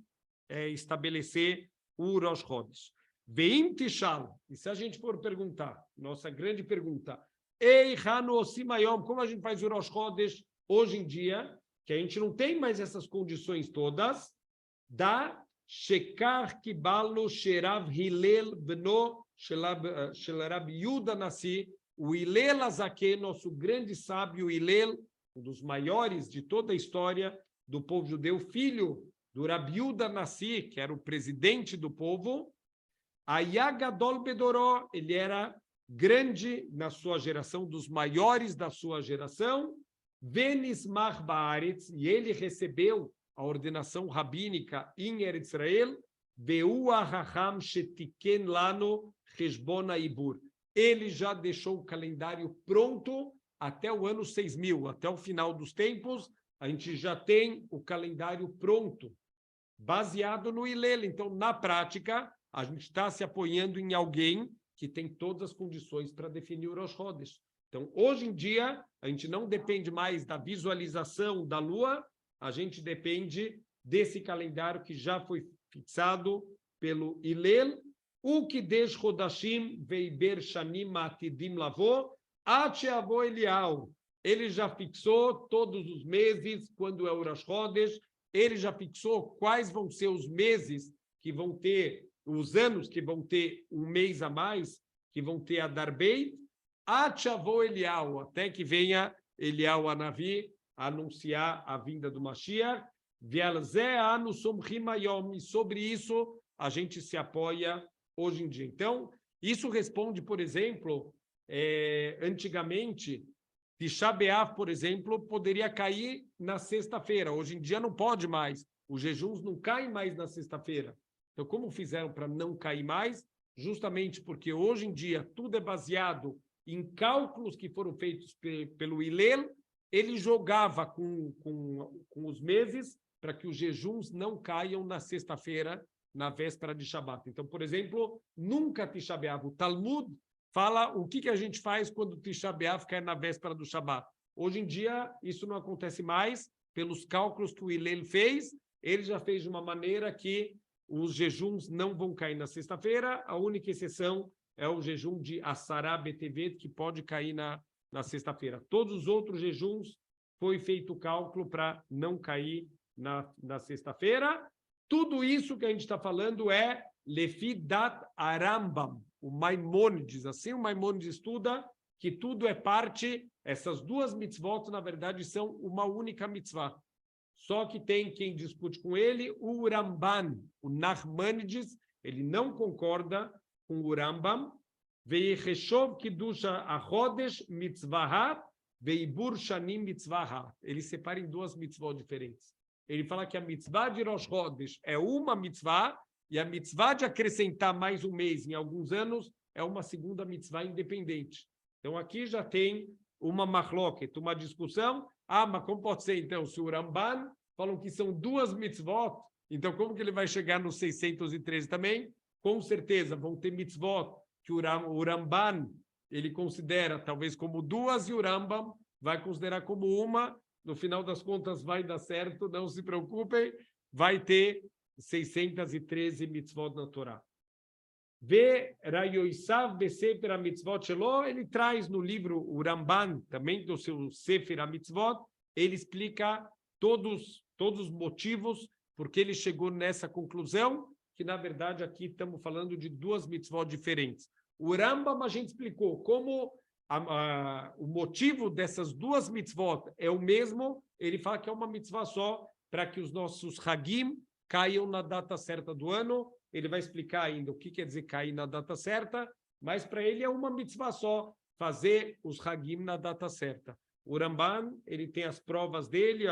estabelecer o Rosh Chodesh. Veim tishal, e se a gente for perguntar, nossa grande pergunta, Ei Hanu Osimayom, como a gente faz o Rosh Chodesh hoje em dia, que a gente não tem mais essas condições todas, da Shekar Kibalo Sherav Hillel Beno Shelab Yuda Nassi, o Hillel Azaké, nosso grande sábio Hillel, um dos maiores de toda a história do povo judeu, filho do Rabi Yuda Nassi, que era o presidente do povo, Ayagadol Bedoró, ele era grande na sua geração, dos maiores da sua geração, Venismar Baaretz, e ele recebeu a ordenação rabínica em Eretz Israel, Veu Ahacham Shetiken Lano Cheshbon Ibur. Ele já deixou o calendário pronto até o ano 6000, até o final dos tempos, a gente já tem o calendário pronto, baseado no Hillel. Então, na prática, a gente está se apoiando em alguém que tem todas as condições para definir o Rosh Chodesh. Então, hoje em dia, a gente não depende mais da visualização da Lua, a gente depende desse calendário que já foi fixado pelo Hillel, o que Kidesh Chodashim Veiber Shanim Atidim Lavô, Acheavô Elial. Ele já fixou todos os meses, quando é o Rosh Chodesh, ele já fixou quais vão ser os meses que vão ter, os anos que vão ter um mês a mais, que vão ter Adar Beit, Acheavô Elial, até que venha Elial Anavi anunciar a vinda do Mashiach, e sobre isso a gente se apoia hoje em dia. Então, isso responde, por exemplo, antigamente, Tisha B'Av, por exemplo, poderia cair na sexta-feira. Hoje em dia não pode mais. Os jejuns não caem mais na sexta-feira. Então, como fizeram para não cair mais? Justamente porque hoje em dia tudo é baseado em cálculos que foram feitos pelo Hillel. Ele jogava com os meses para que os jejuns não caiam na sexta-feira, na véspera de Shabat. Então, por exemplo, nunca Tisha B'Av. O Talmud fala o que a gente faz quando Tisha B'Av cai na véspera do Shabat. Hoje em dia, isso não acontece mais, pelos cálculos que o Hillel fez, ele já fez de uma maneira que os jejuns não vão cair na sexta-feira, a única exceção é o jejum de Asará Betevet, que pode cair na sexta-feira. Todos os outros jejuns foi feito o cálculo para não cair na sexta-feira. Tudo isso que a gente está falando é Lefidat Arambam, o Maimônides. Assim o Maimônides estuda que tudo é parte, essas duas mitzvot, na verdade, são uma única mitzvah. Só que tem quem discute com ele, o Ramban, o Nachmanides, ele não concorda com o Rambam. Ve'yecheshov kidusha achodesh mitzvahat ve'ibur shanim mitzvahat. Ele separa em duas mitzvot diferentes. Ele fala que a mitzvah de Rosh Chodesh é uma mitzvah e a mitzvah de acrescentar mais um mês em alguns anos é uma segunda mitzvah independente. Então aqui já tem uma machloket, uma discussão. Mas como pode ser então? Se o Ramban falam que são duas mitzvot, então como que ele vai chegar no 613 também? Com certeza vão ter mitzvot que o Ramban ele considera talvez como duas e o Rambam vai considerar como uma. No final das contas vai dar certo, não se preocupem, vai ter 613 mitzvot na Torá. Ele traz no livro o Ramban, também do seu Sefer HaMitzvot, ele explica todos os motivos porque ele chegou nessa conclusão, que na verdade aqui estamos falando de duas mitzvot diferentes. O Rambam a gente explicou como o motivo dessas duas mitzvot é o mesmo, ele fala que é uma mitzvah só para que os nossos Hagim caiam na data certa do ano. Ele vai explicar ainda o que quer dizer cair na data certa, mas para ele é uma mitzvah só, fazer os Hagim na data certa. O Ramban, ele tem as provas dele,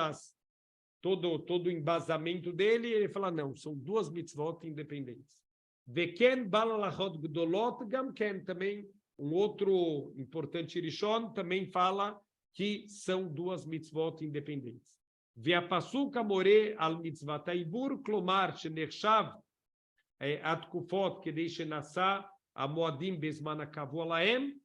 todo o embasamento dele, e ele fala, não, são duas mitzvot independentes. Veken balalachot gdolot gamken, também um outro importante Rishon, também fala que são duas mitzvot independentes. והפסוק המורה על מצוות העיבור, כלומר שנחשב התקופות כדי שנעשה המועדים בזמן הקבוע להם.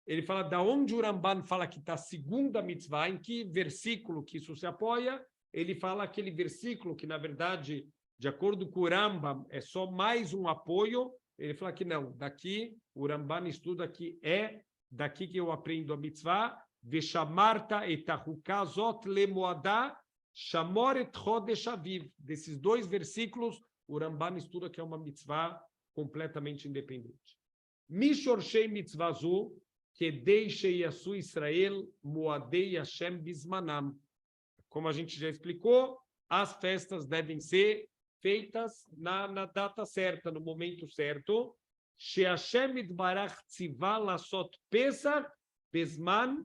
Ele fala da onde o Ramban fala que está a segunda mitzvah, em que versículo que isso se apoia. Ele fala aquele versículo que, na verdade, de acordo com o Rambam, é só mais um apoio. Ele fala que não, daqui, o Ramban estuda que é daqui que eu aprendo a mitzvah, Veshamarta et ahukazot lemoadá, Shamor et chodesh aviv. Desses dois versículos, o Ramban estuda que é uma mitzvah completamente independente. Mishorshei mitzvazu, que deixei a sua Israel, moadei Hashem bismanam. Como a gente já explicou, as festas devem ser feitas na data certa, no momento certo. She'Hashem itbarach tzivah lasot Pesach bezman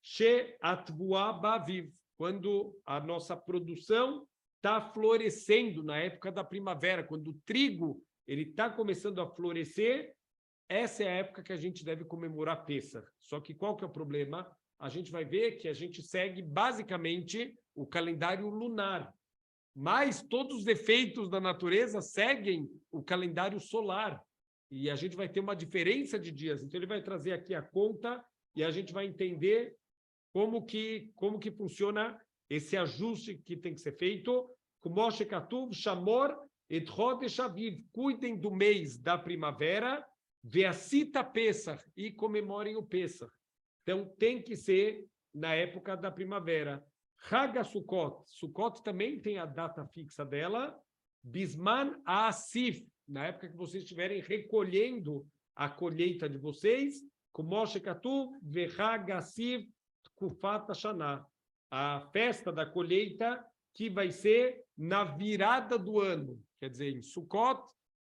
she'atvuah ba'aviv. Quando a nossa produção está florescendo na época da primavera, quando o trigo ele está começando a florescer, essa é a época que a gente deve comemorar Pesach. Só que qual que é o problema? A gente vai ver que a gente segue basicamente o calendário lunar, mas todos os efeitos da natureza seguem o calendário solar, e a gente vai ter uma diferença de dias. Então ele vai trazer aqui a conta e a gente vai entender como que funciona esse ajuste que tem que ser feito. Moshe Katuv, Shamor et Chodesh Aviv, cuidem do mês da primavera, Veacita Pesach, e comemorem o Pesach. Então tem que ser na época da primavera. Haga Sukkot, Sukkot também tem a data fixa dela, Bisman Asif, na época que vocês estiverem recolhendo a colheita de vocês, Moshe Katuv, Vehag Asif, Kufat Hashanah, a festa da colheita que vai ser na virada do ano. Quer dizer, em Sukkot,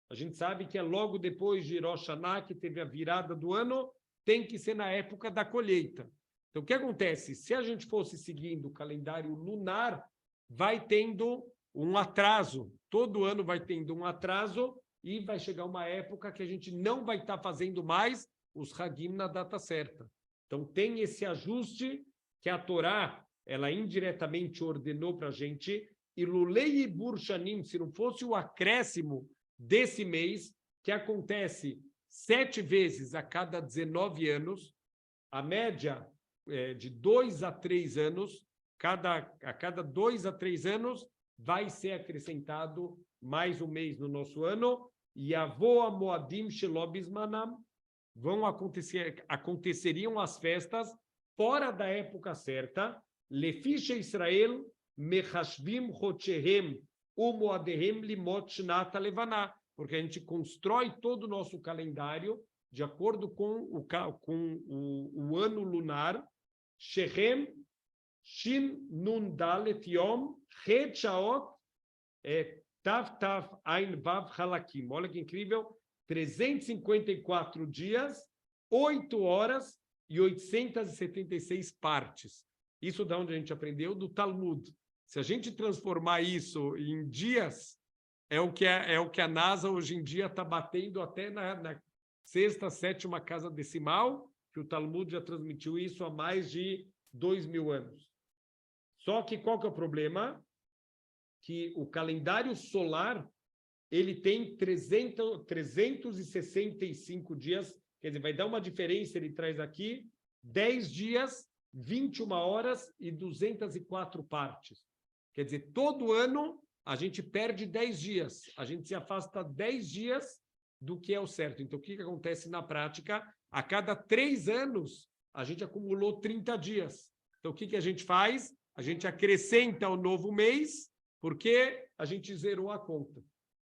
a gente sabe que é logo depois de Rosh Hashanah, que teve a virada do ano, tem que ser na época da colheita. Então, o que acontece? Se a gente fosse seguindo o calendário lunar, vai tendo um atraso. Todo ano vai tendo um atraso e vai chegar uma época que a gente não vai estar fazendo mais os Hagim na data certa. Então, tem esse ajuste que a Torá, ela indiretamente ordenou para a gente. E Lulei e Burshanim, se não fosse o acréscimo desse mês, que acontece 7 vezes a cada 19 anos, a média de 2 a 3 anos, a cada 2 a 3 anos, vai ser acrescentado mais um mês no nosso ano, e Avoa Moadim Shelobismanam, aconteceriam as festas fora da época certa, Lefisha Israel, Mechashvim Chochehem, Umoadehem Limot Shnata Levaná, porque a gente constrói todo o nosso calendário de acordo com o ano lunar, Shechem, Shin Nun Dalet Yom, Het Shaot, Tav Tav Ain Vav Halakim. Olha que incrível, 354 dias, 8 horas e 876 partes. Isso da onde a gente aprendeu? Do Talmud. Se a gente transformar isso em dias, é o que a NASA hoje em dia está batendo até na sexta, sétima casa decimal, que o Talmud já transmitiu isso há mais de 2.000 anos. Só que qual que é o problema? Que o calendário solar ele tem 365 dias, quer dizer, vai dar uma diferença, ele traz aqui 10 dias, 21 horas e 204 partes. Quer dizer, todo ano a gente perde 10 dias, a gente se afasta 10 dias do que é o certo. Então, o que acontece na prática? A cada 3 anos, a gente acumulou 30 dias. Então, o que a gente faz? A gente acrescenta o novo mês, porque a gente zerou a conta.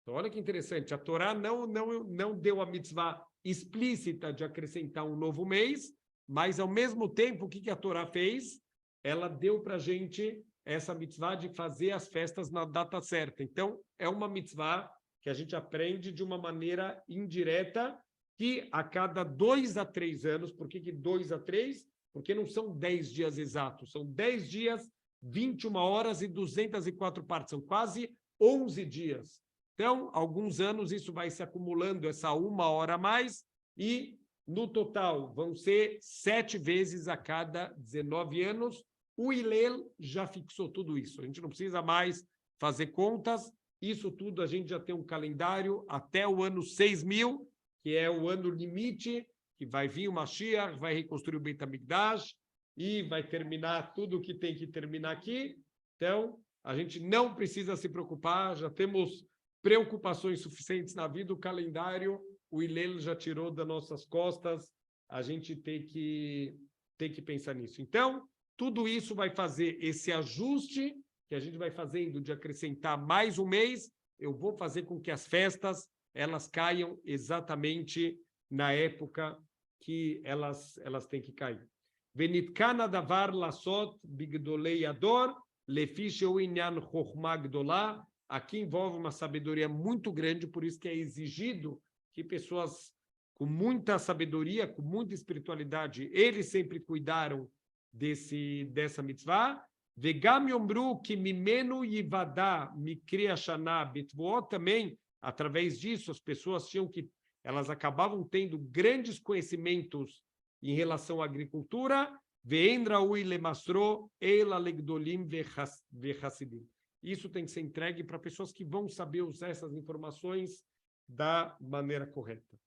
Então, olha que interessante, a Torá não deu a mitzvah explícita de acrescentar um novo mês, mas, ao mesmo tempo, o que a Torá fez? Ela deu para a gente essa mitzvah de fazer as festas na data certa. Então, é uma mitzvah que a gente aprende de uma maneira indireta, que a cada 2 a 3 anos, por que 2 a 3? Porque não são 10 dias exatos, são 10 dias, 21 horas e 204 partes, são quase 11 dias. Então, alguns anos isso vai se acumulando, essa 1 hora a mais, e no total vão ser 7 vezes a cada 19 anos, O Hillel já fixou tudo isso. A gente não precisa mais fazer contas. Isso tudo a gente já tem um calendário até o ano 6000, que é o ano limite, que vai vir o Mashiach, vai reconstruir o Beit HaMikdash e vai terminar tudo o que tem que terminar aqui. Então, a gente não precisa se preocupar, já temos preocupações suficientes na vida. O calendário, o Hillel já tirou das nossas costas. A gente tem que pensar nisso. Então, tudo isso vai fazer esse ajuste que a gente vai fazendo de acrescentar mais um mês. Eu vou fazer com que as festas elas caiam exatamente na época que elas têm que cair. Venitkana davar lasot bigdolei ador lefi sheu inyan chokhmah gdolah. Aqui envolve uma sabedoria muito grande, por isso que é exigido que pessoas com muita sabedoria, com muita espiritualidade, eles sempre cuidaram dessa mitzvah. Vegam yomru ki mimenu yivada mikri hashana bitvuot. Também, através disso, as pessoas elas acabavam tendo grandes conhecimentos em relação à agricultura. Ve'en raui lemastro ela legdolim vechassidim. Isso tem que ser entregue para pessoas que vão saber usar essas informações da maneira correta.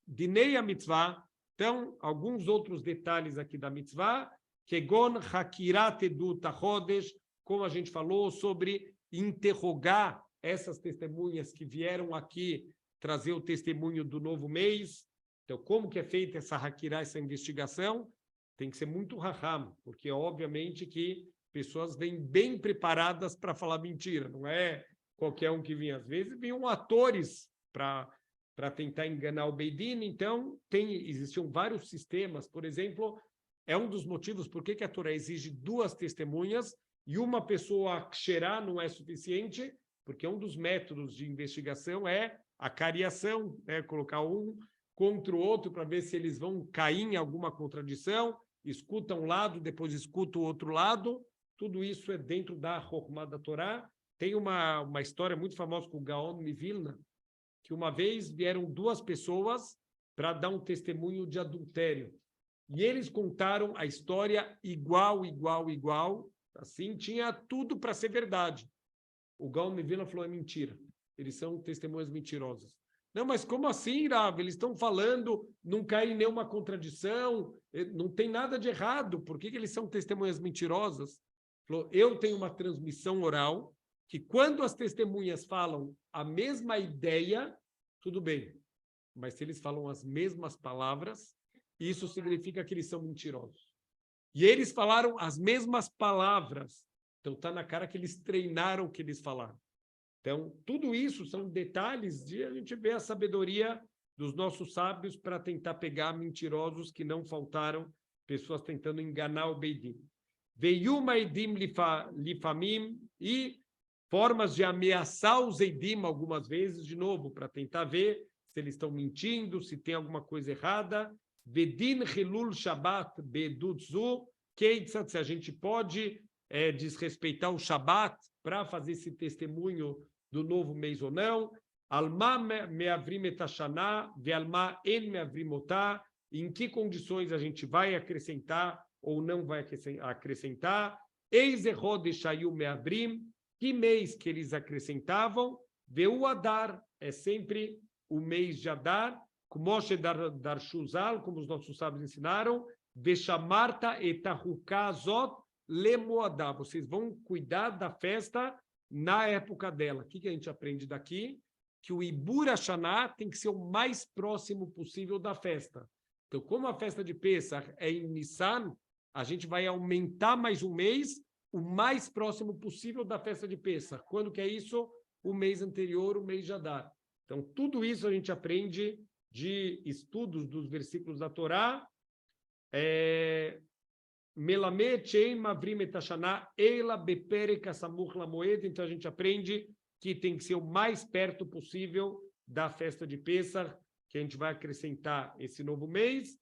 Dinei a mitzvah, então, alguns outros detalhes aqui da mitzvah, kegon hakirat edut hachodesh, como a gente falou, sobre interrogar essas testemunhas que vieram aqui trazer o testemunho do novo mês. Então, como que é feita essa hakirá, essa investigação? Tem que ser muito raham, porque obviamente que pessoas vêm bem preparadas para falar mentira, não é qualquer um que vinha. Às vezes vinham atores para tentar enganar o Beidin. Então, existiam vários sistemas. Por exemplo, é um dos motivos por que a Torá exige 2 testemunhas e uma pessoa xerá não é suficiente, porque um dos métodos de investigação é a cariação, né? Colocar um contra o outro para ver se eles vão cair em alguma contradição, escuta um lado, depois escuta o outro lado. Tudo isso é dentro da Chokhmah da Torá. Tem uma história muito famosa com o Gaon Mivilna, que uma vez vieram 2 pessoas para dar um testemunho de adultério. E eles contaram a história igual. Assim, tinha tudo para ser verdade. O Gaon Mivilna falou, é mentira. Eles são testemunhas mentirosas. Não, mas como assim, Rav? Eles estão falando, não cai em nenhuma contradição, não tem nada de errado. Por que eles são testemunhas mentirosas? Falou, eu tenho uma transmissão oral que quando as testemunhas falam a mesma ideia, tudo bem. Mas se eles falam as mesmas palavras, isso significa que eles são mentirosos. E eles falaram as mesmas palavras. Então, está na cara que eles treinaram o que eles falaram. Então, tudo isso são detalhes de a gente ver a sabedoria dos nossos sábios para tentar pegar mentirosos que não faltaram, pessoas tentando enganar o Beidin. Veiuma edim lifamim, e formas de ameaçar os eidim algumas vezes, de novo, para tentar ver se eles estão mentindo, se tem alguma coisa errada. Vedin hilul Shabbat bedutzu, se a gente pode desrespeitar o Shabbat para fazer esse testemunho do novo mês ou não. Alma meavrim et hashana, ve'alma en meavrim otá. Em que condições a gente vai acrescentar ou não vai acrescentar? Eis echodesh hayu meavrim, que mês que eles acrescentavam? Veu Adar, é sempre o mês de Adar, como Moshe dar Shuzal, como os nossos sábios ensinaram, Veshamarta etahukazot lemoadá. Vocês vão cuidar da festa na época dela. O que a gente aprende daqui? Que o Ibur Hashaná tem que ser o mais próximo possível da festa. Então, como a festa de Pesach é em Nissan, a gente vai aumentar mais um mês, o mais próximo possível da festa de Pesach. Quando que é isso? O mês anterior, o mês de Adar. Então, tudo isso a gente aprende de estudos dos versículos da Torá. Então a gente aprende que tem que ser o mais perto possível da festa de Pesach, que a gente vai acrescentar esse novo mês.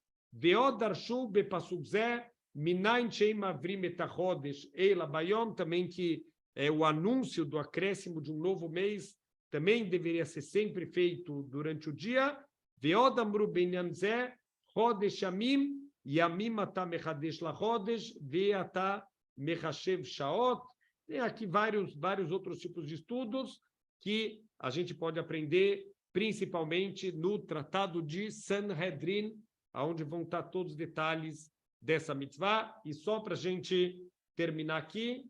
Também que o anúncio do acréscimo de um novo mês também deveria ser sempre feito durante o dia. Yamim ata mechadesh lachodesh ve'ata Mechashev Shaot. Tem aqui vários outros tipos de estudos que a gente pode aprender, principalmente no Tratado de Sanhedrin, onde vão estar todos os detalhes dessa mitzvah. E só para a gente terminar aqui,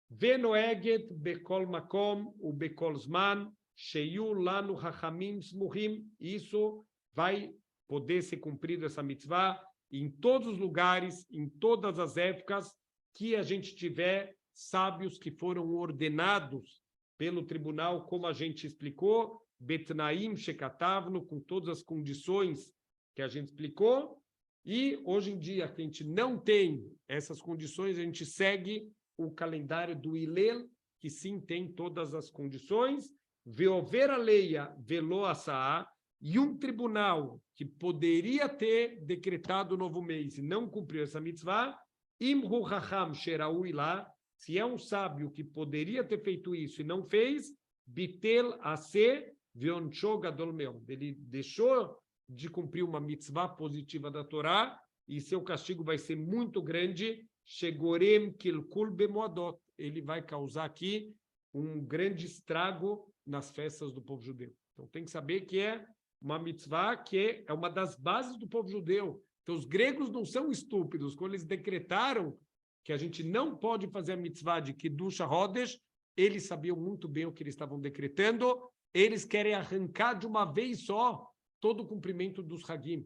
Venoeget bekol makom u bekol zman sheyu lanu hachamim smuhim. Isso vai poder ser cumprido, essa mitzvah, em todos os lugares, em todas as épocas que a gente tiver sábios que foram ordenados pelo tribunal, como a gente explicou, Betnaim Shekatavno, com todas as condições que a gente explicou. E hoje em dia, que a gente não tem essas condições, a gente segue o calendário do Hillel, que sim tem todas as condições. Veover a leia velo asaá, e um tribunal que poderia ter decretado o novo mês e não cumpriu essa mitzvah, imru hacham sheraui lá, se é um sábio que poderia ter feito isso e não fez, bitel ase veoncho gadol meod. Ele deixou de cumprir uma mitzvah positiva da Torá e seu castigo vai ser muito grande. Shegorem kilkul bemoadot. Ele vai causar aqui um grande estrago nas festas do povo judeu. Então tem que saber que é uma mitzvah que é uma das bases do povo judeu. Então os gregos não são estúpidos. Quando eles decretaram que a gente não pode fazer a mitzvah de Kiddush HaHodesh, eles sabiam muito bem o que eles estavam decretando. Eles querem arrancar de uma vez só todo o cumprimento dos Hagim.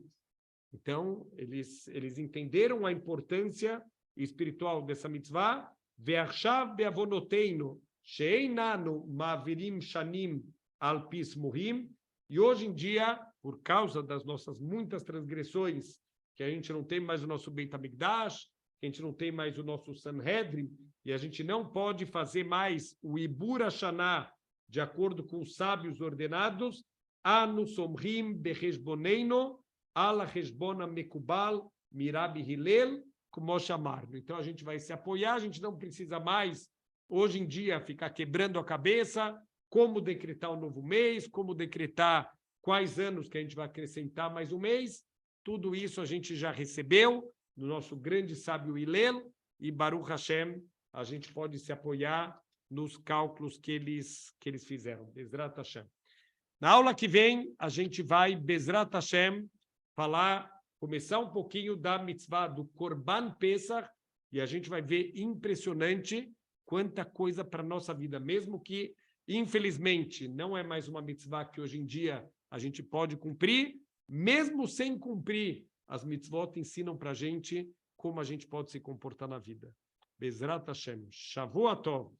Então, eles entenderam a importância espiritual dessa mitzvah. Ve'achav be'avonoteinu she'einanu ma'avirim shanim al pi smuhim. E hoje em dia, por causa das nossas muitas transgressões, que a gente não tem mais o nosso Beit HaMikdash, que a gente não tem mais o nosso Sanhedrin, e a gente não pode fazer mais o Ibur Hashanah de acordo com os sábios ordenados, Anu somrim bechesboneino, ala chesbona mekubal, mirabi Hillel, como chamarno. Então a gente vai se apoiar, a gente não precisa mais, hoje em dia, ficar quebrando a cabeça, como decretar o novo mês, como decretar quais anos que a gente vai acrescentar mais um mês. Tudo isso a gente já recebeu do nosso grande sábio Hillel, e Baruch Hashem, a gente pode se apoiar nos cálculos que eles fizeram. Bezrat Hashem. Na aula que vem, a gente vai, Bezrat Hashem, começar um pouquinho da mitzvah do Korban Pesach, e a gente vai ver impressionante quanta coisa para a nossa vida, mesmo que, infelizmente, não é mais uma mitzvah que hoje em dia a gente pode cumprir, mesmo sem cumprir, as mitzvot ensinam para a gente como a gente pode se comportar na vida. Bezrat Hashem. Shavua Tov.